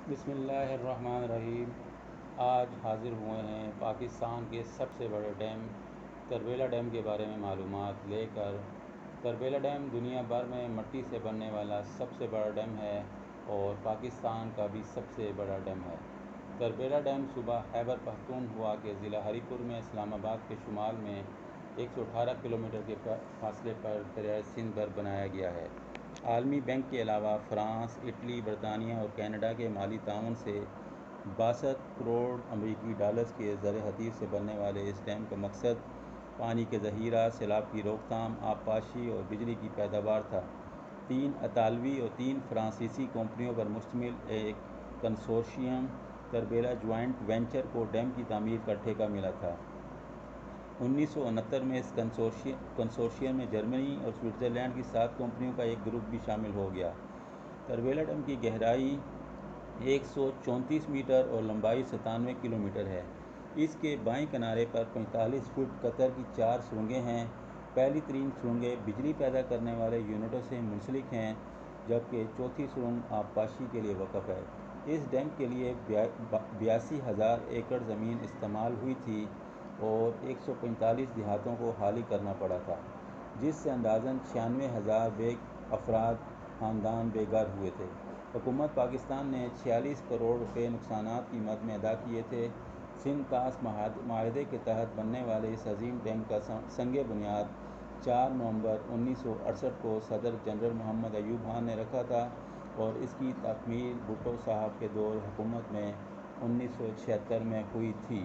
بسم اللہ الرحمن الرحیم۔ آج حاضر ہوئے ہیں پاکستان کے سب سے بڑے ڈیم تربیلا ڈیم کے بارے میں معلومات لے کر۔ تربیلا ڈیم دنیا بھر میں مٹی سے بننے والا سب سے بڑا ڈیم ہے اور پاکستان کا بھی سب سے بڑا ڈیم ہے۔ تربیلا ڈیم صوبہ خیبر پختونخوا کے ضلع ہری پور میں اسلام آباد کے شمال میں 118 کلومیٹر کے فاصلے پر دریائے سندھ پر بنایا گیا ہے۔ عالمی بینک کے علاوہ فرانس، اٹلی، برطانیہ اور کینیڈا کے مالی تعاون سے 62 کروڑ امریکی ڈالرز کے زر حدید سے بننے والے اس ڈیم کا مقصد پانی کے ذخیرہ، سیلاب کی روک تھام، آبپاشی اور بجلی کی پیداوار تھا۔ 3 اطالوی اور 3 فرانسیسی کمپنیوں پر مشتمل ایک کنسورشیم تربیلا جوائنٹ وینچر کو ڈیم کی تعمیر کا ٹھیکہ ملا تھا۔ 1969 میں اس کنسورشیم میں جرمنی اور سوئٹزرلینڈ کی 7 کمپنیوں کا ایک گروپ بھی شامل ہو گیا۔ تربیلا ڈیم کی گہرائی 134 میٹر اور لمبائی 97 کلومیٹر ہے۔ اس کے بائیں کنارے پر 45 فٹ قطر کی 4 سرنگیں ہیں۔ پہلی 3 سرنگیں بجلی پیدا کرنے والے یونٹوں سے منسلک ہیں، جبکہ چوتھی سرنگ آبپاشی کے لیے وقف ہے۔ اس ڈیم کے لیے 82,000 ایکڑ زمین استعمال ہوئی تھی اور 145 دیہاتوں کو خالی کرنا پڑا تھا، جس سے اندازاً 96,000 افراد خاندان بے گھر ہوئے تھے۔ حکومت پاکستان نے 46 کروڑ روپے نقصانات کی مد میں ادا کیے تھے۔ سندھ طاس معاہدے کے تحت بننے والے اس عظیم ڈیم کا سنگ بنیاد 4 نومبر 1968 کو صدر جنرل محمد ایوب خان نے رکھا تھا اور اس کی تکمیل بھٹو صاحب کے دور حکومت میں 1976 میں ہوئی تھی۔